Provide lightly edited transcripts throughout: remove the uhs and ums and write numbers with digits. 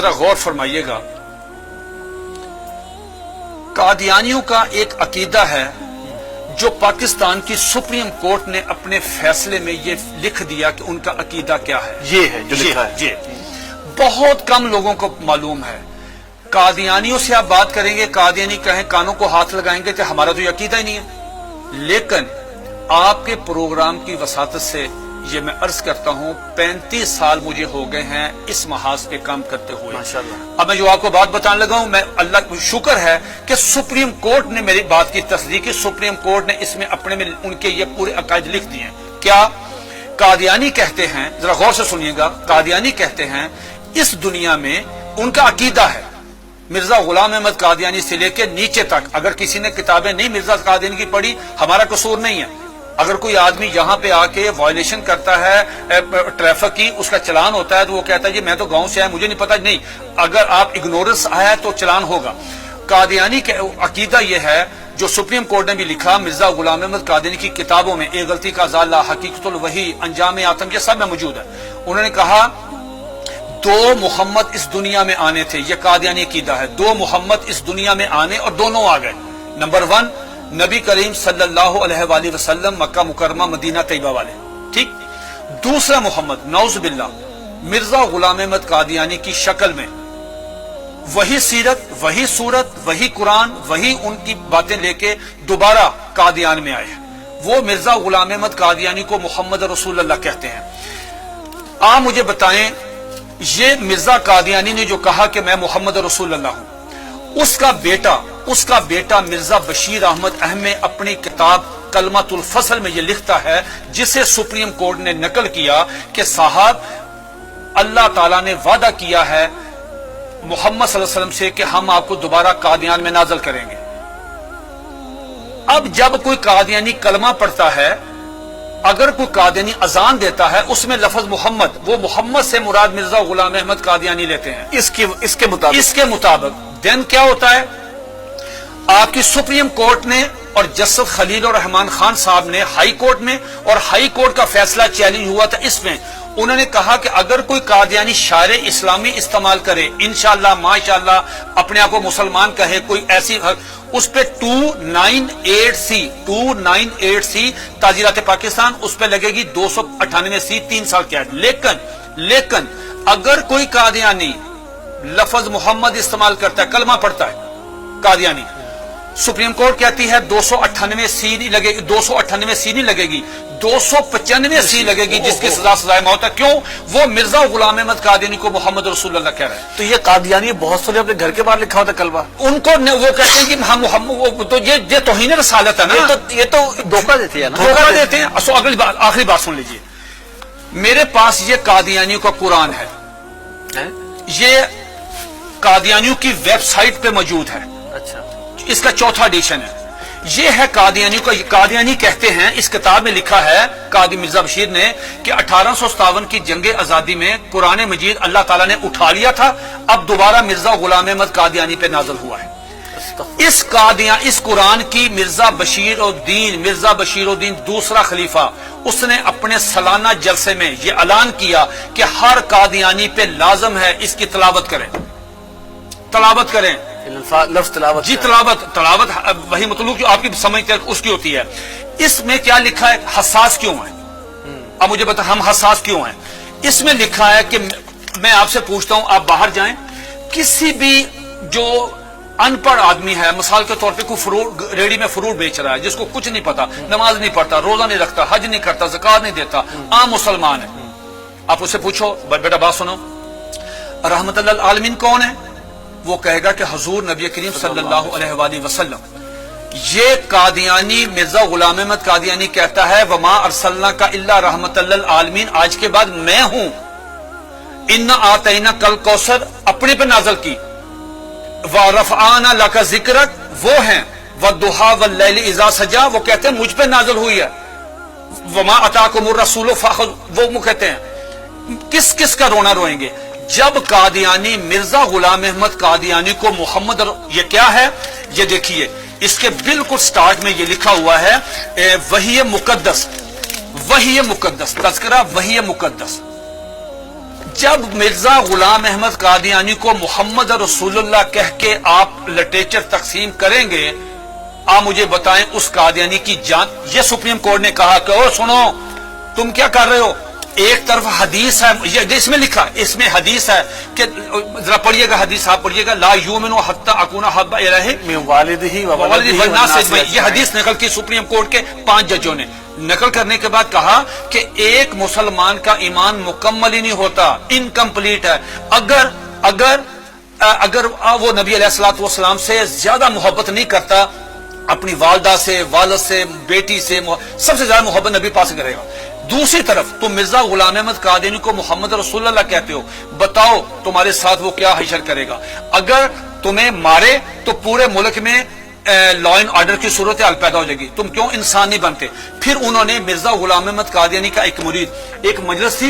ذرا غور فرمائیے گا، قادیانیوں کا ایک عقیدہ ہے جو پاکستان کی سپریم کورٹ نے اپنے فیصلے میں یہ لکھ دیا کہ ان کا عقیدہ کیا ہے، یہ ہے جو لکھا ہے۔ یہ بہت کم لوگوں کو معلوم ہے۔ قادیانیوں سے آپ بات کریں گے، قادیانی کہیں کانوں کو ہاتھ لگائیں گے کہ ہمارا تو یہ عقیدہ ہی نہیں ہے، لیکن آپ کے پروگرام کی وساطت سے یہ میں عرض کرتا ہوں 35 سال مجھے ہو گئے ہیں اس محاذ پہ کام کرتے ہوئے۔ ماشاءاللہ۔ اب میں جو آپ کو بات بتانے لگا ہوں، میں اللہ کا شکر ہے کہ سپریم کورٹ نے میری بات کی تصدیق کی، سپریم کورٹ نے اس میں اپنے میں ان کے یہ پورے عقائد لکھ دیے ہیں۔ کیا قادیانی کہتے ہیں، ذرا غور سے سنیے گا، قادیانی کہتے ہیں اس دنیا میں ان کا عقیدہ ہے مرزا غلام احمد قادیانی سے لے کے نیچے تک، اگر کسی نے کتابیں نہیں مرزا قادیانی کی پڑھی ہمارا قصور نہیں ہے۔ اگر کوئی آدمی یہاں پہ آ کے وائلیشن کرتا ہے ٹریفک کی، اس کا چلان ہوتا ہے تو وہ کہتا ہے جی میں تو گاؤں سے آیا مجھے نہیں پتا، نہیں، اگر آپ اگنورنس آیا تو چلان ہوگا۔ قادیانی کا عقیدہ یہ ہے جو سپریم کورٹ نے بھی لکھا، مرزا غلام احمد قادیانی کی کتابوں میں ایک غلطی کا ازالہ، حقیقت الوحی، انجام آتم، یہ سب میں موجود ہے۔ انہوں نے کہا 2 محمد اس دنیا میں آنے تھے، یہ قادیانی عقیدہ ہے، 2 محمد اس دنیا میں آنے اور دونوں آ گئے۔ نمبر 1 نبی کریم صلی اللہ علیہ وآلہ وسلم، مکہ مکرمہ مدینہ طیبہ والے، ٹھیک۔ دوسرا محمد نعوذ باللہ مرزا غلام احمد قادیانی کی شکل میں، وہی سیرت، وہی صورت، وہی قرآن، وہی ان کی باتیں لے کے دوبارہ قادیان میں آئے ہیں۔ وہ مرزا غلام احمد قادیانی کو محمد رسول اللہ کہتے ہیں۔ آپ مجھے بتائیں یہ مرزا قادیانی نے جو کہا کہ میں محمد رسول اللہ ہوں، اس کا بیٹا مرزا بشیر احمد احمد اپنی کتاب کلمۃ الفصل میں یہ لکھتا ہے، جسے سپریم کورٹ نے نقل کیا کہ صاحب اللہ تعالیٰ نے وعدہ کیا ہے محمد صلی اللہ علیہ وسلم سے کہ ہم آپ کو دوبارہ قادیان میں نازل کریں گے۔ اب جب کوئی قادیانی کلمہ پڑھتا ہے، اگر کوئی قادیانی اذان دیتا ہے اس میں لفظ محمد، وہ محمد سے مراد مرزا غلام احمد قادیانی لیتے ہیں اس کے مطابق دین کیا ہوتا ہے؟ آپ کی سپریم کورٹ نے اور جسٹس خلیل الرحمان خان صاحب نے ہائی کورٹ میں، اور ہائی کورٹ کا فیصلہ چیلنج ہوا تھا اس میں، انہوں نے کہا کہ اگر کوئی قادیانی شعر اسلامی استعمال کرے، انشاءاللہ ماشاءاللہ اپنے آپ کو مسلمان کہے، کوئی ایسی، اس پہ 298C تعزیرات پاکستان، اس پہ لگے گی 298C 3 سال قید۔ لیکن اگر کوئی قادیانی لفظ محمد استعمال کرتا ہے، کلمہ پڑھتا ہے قادیانی، سپریم کورٹ کہتی ہے 298C نہیں لگے گی، 298C نہیں لگے گی، 295C لگے گی، جس کی سزا سزائے موت ہے۔ کیوں؟ وہ مرزا غلام احمد قادیانی کو محمد رسول اللہ کہہ رہے ہیں۔ تو یہ قادیانی بہت سے اپنے گھر کے باہر لکھا ہوتا کلمہ، ان کو وہ کہتے ہیں کہ ہم محمد، تو یہ توہین رسالت ہے نا، یہ تو دھوکہ دیتے ہیں نا، دھوکہ دیتے ہیں۔ آخری بات سن لیجئے، میرے پاس یہ قادیانیوں کا قرآن ہے، یہ قادیانیوں کی ویب سائٹ پہ موجود ہے، اچھا، اس کا 4تھا ایڈیشن ہے۔ یہ ہے قادیانیوں کا، قادیانی کہتے ہیں، اس کتاب میں لکھا ہے قاضی مرزا بشیر نے کہ 1857 کی جنگ آزادی میں قرآن مجید اللہ تعالیٰ نے اٹھا لیا تھا، اب دوبارہ مرزا غلام احمد قادیانی پہ نازل ہوا ہے۔ اس قرآن کی مرزا بشیر الدین دوسرا خلیفہ، اس نے اپنے سالانہ جلسے میں یہ اعلان کیا کہ ہر قادیانی پہ لازم ہے اس کی تلاوت کریں، لفظ تلاوت، جی تلاوت وہی مطلوب جو آپ کی سمجھ اس کی ہوتی ہے۔ اس میں کیا لکھا ہے؟ حساس کیوں ہیں؟ اب مجھے بتا ہم حساس کیوں ہیں؟ اس میں لکھا ہے کہ میں آپ سے پوچھتا ہوں، آپ باہر جائیں، کسی بھی جو ان پڑھ آدمی ہے، مثال کے طور پہ کوئی ریڑی میں فروٹ بیچ رہا ہے، جس کو کچھ نہیں پتا، نماز نہیں پڑھتا، روزہ نہیں رکھتا، حج نہیں کرتا، زکات نہیں دیتا، عام مسلمان ہے، آپ اسے پوچھو بیٹا بات سنو، رحمت اللہ العالمین کون ہے؟ وہ کہے گا کہ حضور نبی کریم صلی اللہ علیہ وآلہ وسلم۔ یہ قادیانی مرزا غلام احمد قادیانی کہتا ہے وما ارسلناک الا رحمت للعالمین، آج کے بعد میں ہوں، انا آتینا کل کوثر اپنے پہ نازل کی، ورفعنا لک ذکرک وہ ہیں، والضحی واللیل اذا سجا وہ کہتے ہیں مجھ پہ نازل ہوئی ہے، وما اتاکم الرسول فخذوہ وہ کہتے ہیں۔ کس کا رونا روئیں گے جب قادیانی مرزا غلام احمد قادیانی کو محمد، یہ کیا ہے؟ یہ دیکھیے اس کے بالکل سٹارٹ میں یہ لکھا ہوا ہے وحی مقدس، تذکرہ وحی مقدس، جب مرزا غلام احمد قادیانی کو محمد رسول اللہ کہہ کے آپ لٹریچر تقسیم کریں گے، آپ مجھے بتائیں اس قادیانی کی جان. یہ سپریم کورٹ نے کہا کہ او سنو تم کیا کر رہے ہو، ایک طرف حدیث ہے، یہ اس میں لکھا، اس میں حدیث ہے کہ ذرا پڑھیے گا حدیث، آپ پڑھیے گا، لا یؤمن حتی اکون حب الیہ من والدہ و ولدہ والناس والناس اجمعین. یہ حدیث نقل کی سپریم کورٹ کے 5 ججوں نے. نقل کرنے کے بعد کہا کہ ایک مسلمان کا ایمان مکمل ہی نہیں ہوتا، انکمپلیٹ ہے اگر وہ نبی علیہ الصلوۃ والسلام سے زیادہ محبت نہیں کرتا، اپنی والدہ سے، والد سے، بیٹی سے، سب سے زیادہ محبت نبی پاس کرے گا. دوسری طرف تم مرزا غلام احمد قادیانی کو محمد رسول اللہ کہتے ہو، بتاؤ تمہارے ساتھ وہ کیا حشر کرے گا. اگر تمہیں مارے تو پورے ملک میں لا اینڈ آرڈر کی صورتحال پیدا ہو جائے گی، تم کیوں انسان نہیں بنتے. پھر انہوں نے مرزا غلام احمد قادیانی کا ایک مرید، ایک مجلس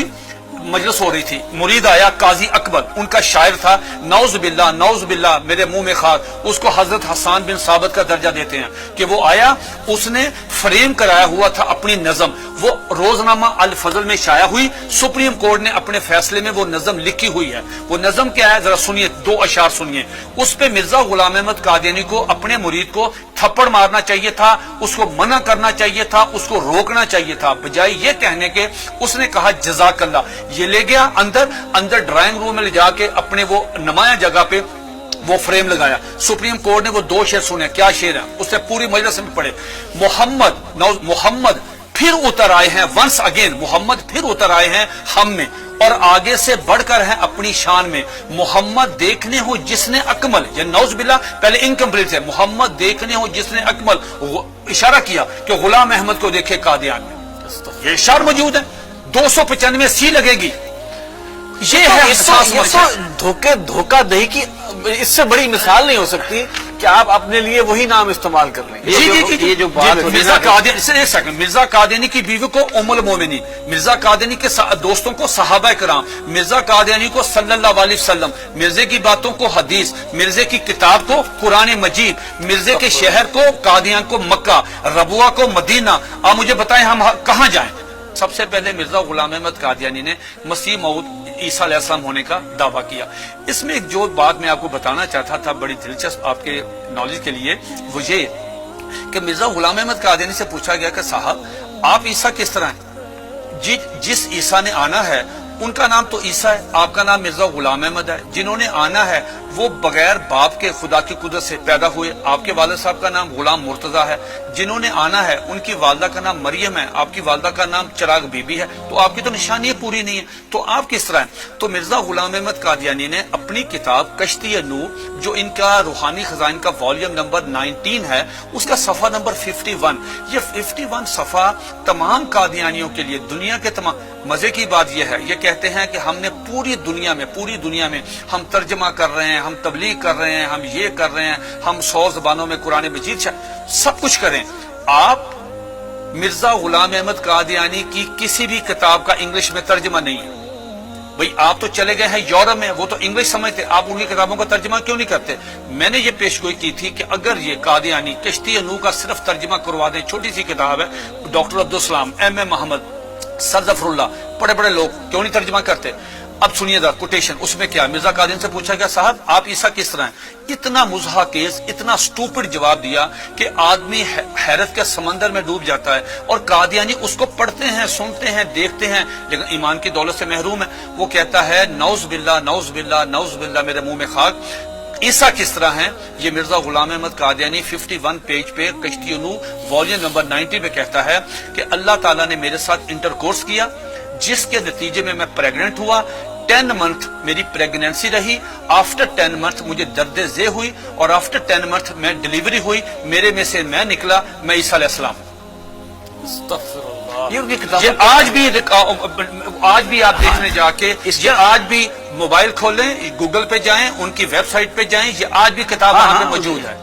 ہو رہی تھی، مرید آیا قاضی اکبر، ان کا شاعر تھا، نعوذ باللہ میرے منہ میں خاک، اس کو حضرت حسان بن ثابت کا درجہ دیتے ہیں کہ وہ آیا، اس نے فریم کرایا ہوا تھا اپنی نظم، وہ روزنامہ الفضل میں شائع ہوئی. سپریم کورٹ نے اپنے فیصلے میں وہ نظم لکھی ہوئی ہے. وہ نظم کیا ہے ذرا سنیے، 2 اشعار سنیے. اس پہ مرزا غلام احمد قادیانی کو، اپنے مرید کو تھپڑ مارنا چاہیے تھا، اس کو منع کرنا چاہیے تھا، اس کو روکنا چاہیے تھا، بجائے یہ کہنے کے اس نے کہا جزاک اللہ. یہ لے گیا اندر ڈرائنگ روم میں لے جا کے اپنے وہ نمایاں جگہ پہ وہ فریم لگایا. سپریم کورٹ نے وہ 2 شعر سنے. کیا شعر ہے؟ اس نے پوری مجلس میں پڑھے. محمد پھر اتر آئے ہیں، ونس اگین محمد پھر اتر آئے ہیں ہم میں، اور آگے سے بڑھ کر ہیں اپنی شان میں. محمد دیکھنے ہو جس نے اکمل، یہ نعوذ باللہ پہلے انکمپلیٹ ہے، محمد دیکھنے ہو جس نے اکمل، اشارہ کیا کہ غلام احمد کو دیکھے قادیان میں. یہ اشار موجود ہے، 295 سی لگے گی. یہ ہے دھوکہ دہی کی اس سے بڑی مثال نہیں ہو سکتی کہ آپ اپنے لیے وہی نام استعمال کر لیں. یہ جو بات مرزا قادیانی، ایک سیکنڈ، مرزا قادیانی کی بیوی کو ام المومنین، مرزا قادیانی کے دوستوں کو صحابہ کرام، مرزا قادیانی کو صلی اللہ علیہ وسلم، مرزے کی باتوں کو حدیث، مرزے کی کتاب کو قرآن مجید، مرزے کے شہر کو قادیان کو مکہ، ربوہ کو مدینہ. آپ مجھے بتائیں ہم کہاں جائیں؟ سب سے پہلے مرزا غلام احمد قادیانی نے مسیح موعود عیسیٰ علیہ السلام ہونے کا دعویٰ کیا. اس میں ایک جو بات میں آپ کو بتانا چاہتا تھا بڑی دلچسپ آپ کے نالج کے لیے، وہ یہ کہ مرزا غلام احمد قادیانی سے پوچھا گیا کہ صاحب آپ عیسیٰ کس طرح ہیں؟ جس عیسیٰ نے آنا ہے ان کا نام تو عیسیٰ ہے، آپ کا نام مرزا غلام احمد ہے. جنہوں نے آنا ہے وہ بغیر باپ کے خدا کی قدرت سے پیدا ہوئے، آپ کے والد صاحب کا نام غلام مرتضیٰ ہے. جنہوں نے آنا ہے ان کی والدہ کا نام مریم ہے، آپ کی والدہ کا نام چراغ بی بی ہے. تو آپ کی تو نشانی پوری نہیں ہے، تو آپ کس طرح ہیں؟ تو مرزا غلام احمد قادیانی نے اپنی کتاب کشتی نور، جو ان کا روحانی خزائن کا والیوم نمبر 19 ہے، اس کا صفحہ نمبر 51، یہ 51 صفحہ تمام قادیانیوں کے لیے، دنیا کے تمام. مزے کی بات یہ ہے، یہ کہتے ہیں کہ ہم نے پوری دنیا میں ہم ترجمہ کر رہے ہیں، ہم تبلیغ کر رہے ہیں، ہم یہ کر رہے ہیں، ہم 100 زبانوں میں قرآن مجید سب کچھ کریں. آپ مرزا غلام احمد قادیانی کی کسی بھی کتاب کا انگلش میں ترجمہ نہیں ہے. بھئی آپ تو چلے گئے ہیں یورپ میں، وہ تو انگلش سمجھتے، آپ ان کی کتابوں کا ترجمہ کیوں نہیں کرتے؟ میں نے یہ پیشگوئی کی تھی کہ اگر یہ قادیانی کشتی نور کا صرف ترجمہ کروا دیں، چھوٹی سی کتاب ہے، ڈاکٹر عبدالسلام، ایم محمد، سر ظفر اللہ، بڑے لوگ کیوں نہیں ترجمہ کرتے؟ اب سنیے دا کوٹیشن، اس میں کیا مرزا قادیانی سے پوچھا گیا صاحب آپ عیسیٰ کس طرح ہیں؟ اتنا مضحکیز، اتنا سٹوپڈ جواب دیا کہ آدمی حیرت کے سمندر میں ڈوب جاتا ہے. اور قادیانی اس کو پڑھتے ہیں، سنتے ہیں، دیکھتے ہیں، لیکن ایمان کی دولت سے محروم ہے. وہ کہتا ہے نعوذ باللہ میرے منہ میں خاک، عیسیٰ کس طرح ہیں؟ یہ مرزا غلام احمد قادیانی 51 پیج پہ کشتی نور والیوم نمبر 90 پہ کہتا ہے کہ اللہ تعالیٰ نے میرے ساتھ انٹرکورس کیا، جس کے نتیجے میں پریگننٹ ہوا. 10 منتھ میری پریگنینسی رہی، آفٹر 10 منتھ مجھے درد ذیل ہوئی، اور آفٹر 10 منتھ میں ڈیلیوری ہوئی، میرے میں سے میں نکلا، میں عیسیٰ علیہ السلام. یہ آج بھی آپ دیکھنے جا کے، یہ آج بھی موبائل کھولیں، گوگل پہ جائیں، ان کی ویب سائٹ پہ جائیں، یہ آج بھی کتاب وہاں پہ موجود ہے.